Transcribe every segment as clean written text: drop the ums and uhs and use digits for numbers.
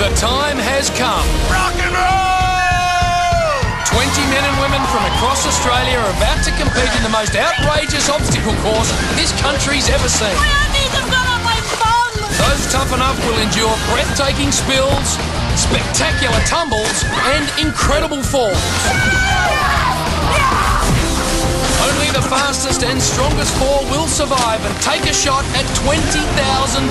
The time has come. Rock and roll! 20 men and women from across Australia are about to compete in the most outrageous obstacle course this country's ever seen. Those tough enough will endure breathtaking spills, spectacular tumbles, and incredible falls. Only the fastest and strongest four will survive and take a shot at $20,000.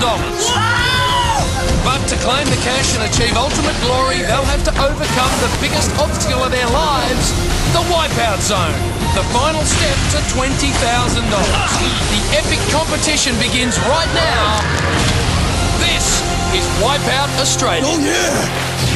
But to claim the cash and achieve ultimate glory, they'll have to overcome the biggest obstacle of their lives, the Wipeout Zone. The final step to $20,000. The epic competition begins right now. This is Wipeout Australia. Oh, yeah!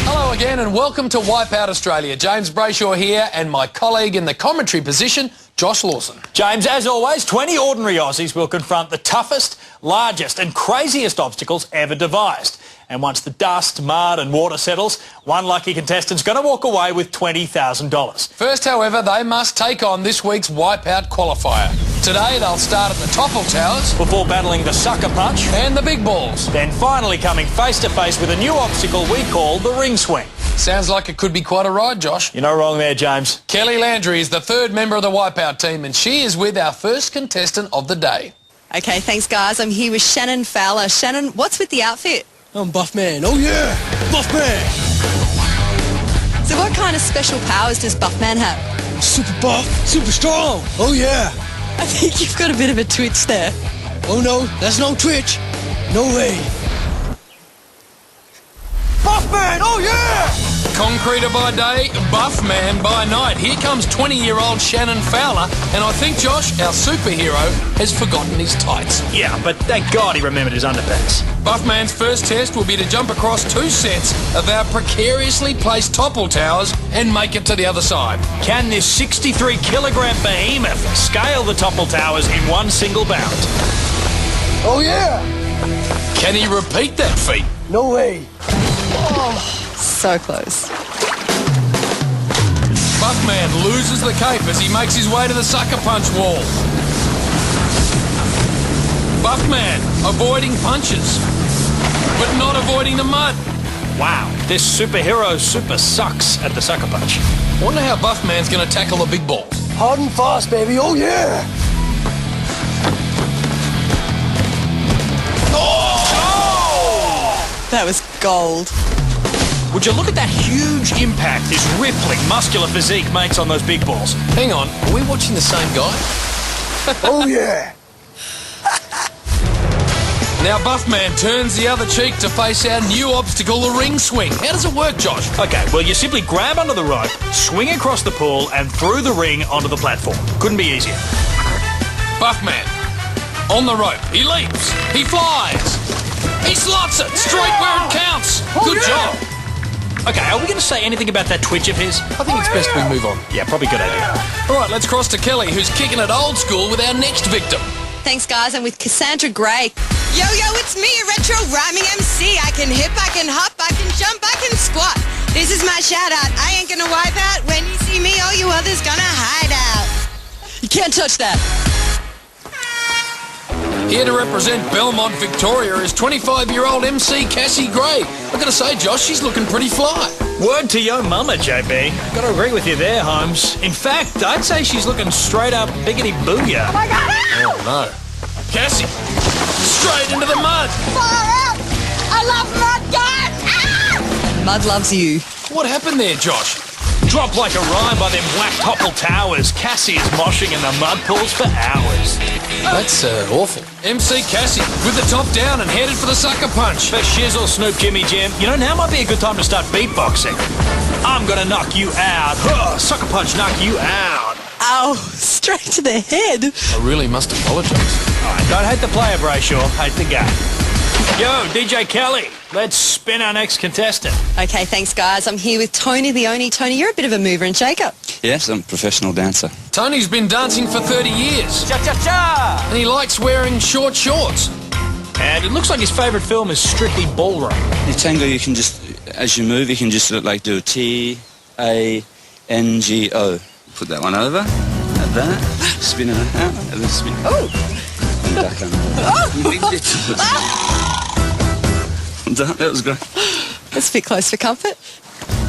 Hello again and welcome to Wipeout Australia. James Brayshaw here and my colleague in the commentary position, Josh Lawson. James, as always, 20 ordinary Aussies will confront the toughest, largest and craziest obstacles ever devised. And once the dust, mud and water settles, one lucky contestant's going to walk away with $20,000. First, however, they must take on this week's Wipeout Qualifier. Today, they'll start at the Topple Towers Before battling the sucker punch and the big balls. then finally coming face to face with a new obstacle we call the ring swing. Sounds like it could be quite a ride, Josh. You're not wrong there, James. Kelly Landry is the third member of the Wipeout team and she is with our first contestant of the day. Okay, thanks guys. I'm here with Shannon Fowler. Shannon, what's with the outfit? I'm Buff Man. Oh, yeah! Buff Man! So what kind of special powers does Buffman have? Super buff, super strong. Oh, yeah! I think you've got a bit of a twitch there. Oh, no, that's no twitch. No way. Buff Man! Oh, yeah! Concreter by day, Buff Man by night. Here comes 20-year-old Shannon Fowler, and I think Josh, our superhero, has forgotten his tights. Yeah, but thank God he remembered his underpants. Buff Man's first test will be to jump across two sets of our precariously placed Topple Towers and make it to the other side. Can this 63-kilogram behemoth scale the Topple Towers in one single bound? Oh, yeah! Can he repeat that feat? No way. So close. Buffman loses the cape as he makes his way to the sucker punch wall. Buffman avoiding punches, but not avoiding the mud. Wow, this superhero super sucks at the sucker punch. Wonder how Buffman's going to tackle the big balls. Hard and fast, baby. Oh, yeah! That was gold. Would you look at that huge impact this rippling, muscular physique makes on those big balls? Hang on, are we watching the same guy? Oh, yeah! Now Buffman turns the other cheek to face our new obstacle, the ring swing. How does it work, Josh? Okay, well, you simply grab onto the rope, swing across the pool and through the ring onto the platform. Couldn't be easier. Buffman, on the rope, he leaps, he flies, he slots it straight where it counts. Good job. Okay, are we going to say anything about that twitch of his? I think it's best we move on. Yeah, probably good idea. All right, let's cross to Kelly, who's kicking it old school with our next victim. Thanks guys. I'm with Cassandra Grey. Yo, it's me, a retro rhyming MC. I can hip, I can hop, I can jump, I can squat. This is my shout out. I ain't gonna wipe out. When you see me, all you others gonna hide out. You can't touch that. Here to represent Belmont, Victoria is 25-year-old MC Cassie Grey. I've got to say, Josh, she's looking pretty fly. Word to your mama, JB. Got to agree with you there, Holmes. In fact, I'd say she's looking straight up biggity booyah. Oh my God, ow! Oh, no. Cassie, straight into the mud. Far out! I love mud, guys! Ah! Mud loves you. What happened there, Josh? Drop like a rhyme by them whack Topple Towers. Cassie is moshing in the mud pools for hours. That's awful. MC Cassie with the top down and headed for the sucker punch. For shizzle, Snoop, Jimmy, Jim. You know, now might be a good time to start beatboxing. I'm gonna knock you out. Sucker punch, knock you out. Ow, straight to the head. I really must apologise. All right, don't hate the player, Brayshaw. Hate the game. Yo, DJ Kelly, let's spin our next contestant. Okay, thanks guys. I'm here with Tony the Oni. Tony, you're a bit of a mover and shaker. Yes, I'm a professional dancer. Tony's been dancing for 30 years. Cha-cha-cha! And he likes wearing short shorts. And it looks like his favourite film is Strictly Ballroom. The tango, you can just, as you move, you can just like do a T-A-N-G-O. Put that one over, like that, spin it out, and then spin. Oh! And duck under. That was great. That's a bit close for comfort.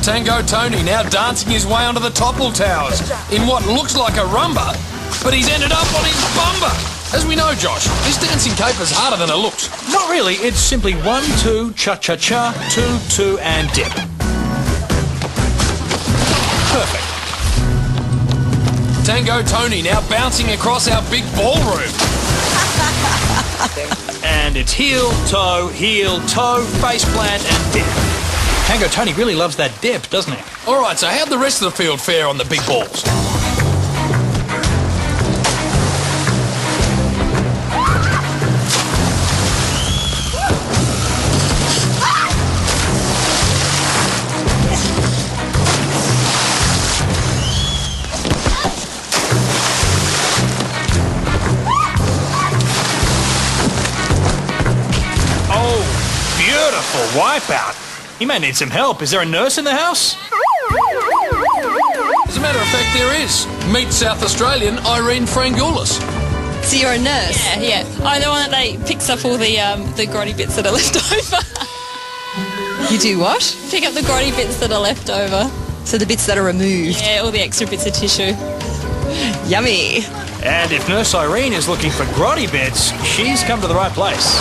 Tango Tony now dancing his way onto the topple towers in what looks like a rumba, but he's ended up on his bumper. As we know, Josh, this dancing caper's harder than it looks. Not really, it's simply 1, 2, cha-cha-cha, 2, 2, and dip. Perfect. Tango Tony now bouncing across our big ballroom. And it's heel, toe, face plant, and dip. Tango Tony really loves that dip, doesn't he? All right, so how'd the rest of the field fare on the big balls? Beautiful wipeout. He may need some help. Is there a nurse in the house? As a matter of fact, there is. Meet South Australian Irene Frangoulis. So you're a nurse? Yeah. I'm the one that picks up all the grotty bits that are left over. You do what? Pick up the grotty bits that are left over. So the bits that are removed? Yeah, all the extra bits of tissue. Yummy. And if Nurse Irene is looking for grotty bits, she's come to the right place.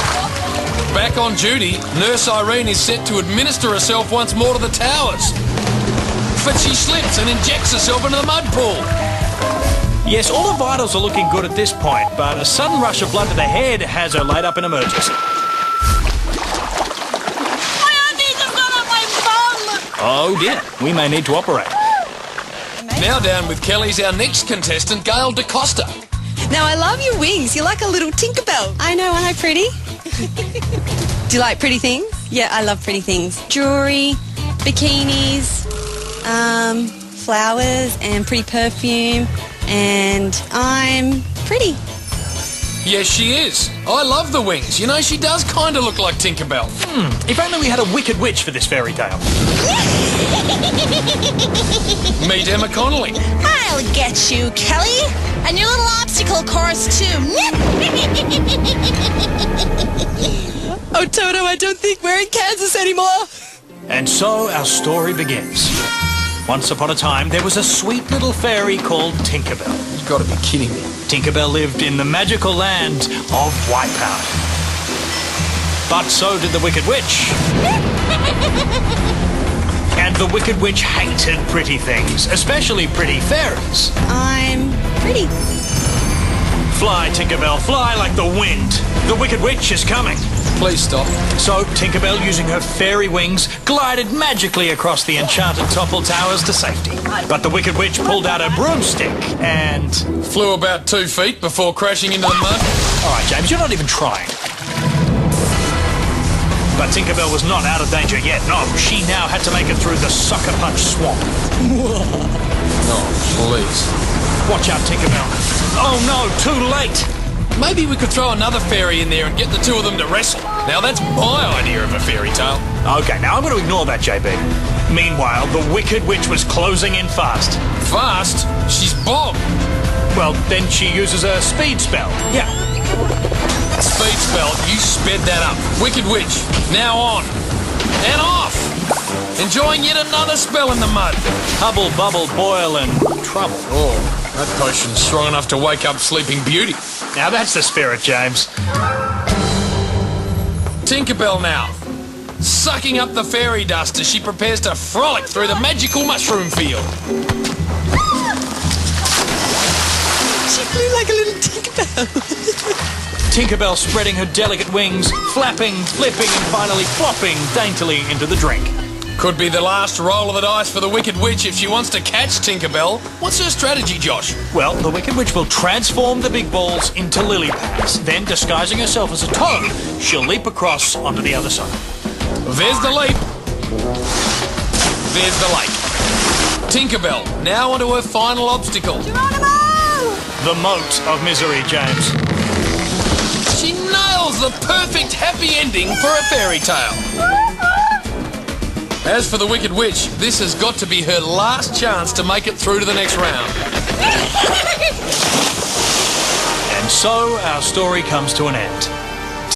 Back on duty, Nurse Irene is set to administer herself once more to the towers. But she slips and injects herself into the mud pool. Yes, all the vitals are looking good at this point, but a sudden rush of blood to the head has her laid up in emergency. My aunties have gone up my bum! Oh dear, we may need to operate. Now down with Kelly's our next contestant, Gail Decosta. Now, I love your wings. You're like a little Tinkerbell. I know, aren't I pretty? Do you like pretty things? Yeah, I love pretty things. Jewellery, bikinis, flowers and pretty perfume, and I'm pretty. Yes, she is. I love the wings. You know, she does kind of look like Tinkerbell. If only we had a wicked witch for this fairy tale. Meet Emma Connolly. I'll get you, Kelly. And your little obstacle course, too. Oh, Toto, I don't think we're in Kansas anymore. And so our story begins. Once upon a time, there was a sweet little fairy called Tinkerbell. You've got to be kidding me. Tinkerbell lived in the magical land of Wipeout. But so did the Wicked Witch. And the Wicked Witch hated pretty things, especially pretty fairies. I'm pretty. Fly, Tinkerbell, fly like the wind. The Wicked Witch is coming. Please stop. So Tinkerbell, using her fairy wings, glided magically across the enchanted topple towers to safety. But the Wicked Witch pulled out her broomstick and... Flew about 2 feet before crashing into the mud. All right, James, you're not even trying. But Tinkerbell was not out of danger yet. No, she now had to make it through the Sucker Punch swamp. Oh, please. Watch out, Tinkerbell. Oh no, too late. Maybe we could throw another fairy in there and get the two of them to wrestle. Now that's my idea of a fairy tale. Okay, now I'm going to ignore that, JB. Meanwhile, the Wicked Witch was closing in fast. Fast? She's bogged. Well, then she uses a speed spell. Yeah. Speed spell, you sped that up. Wicked Witch, now on. And off! Enjoying yet another spell in the mud. Hubble, bubble, boil, and trouble. Oh, that potion's strong enough to wake up Sleeping Beauty. Now that's the spirit, James. Tinkerbell now, sucking up the fairy dust as she prepares to frolic through the magical mushroom field. She flew like a little Tinkerbell. Tinkerbell spreading her delicate wings, flapping, flipping, and finally flopping daintily into the drink. Could be the last roll of the dice for the Wicked Witch if she wants to catch Tinkerbell. What's her strategy, Josh? Well, the Wicked Witch will transform the big balls into lily pads. Then, disguising herself as a toad, she'll leap across onto the other side. There's the leap. There's the lake. Tinkerbell, now onto her final obstacle. The moat of misery, James. She nails the perfect happy ending for a fairy tale. As for the Wicked Witch, this has got to be her last chance to make it through to the next round. And so our story comes to an end.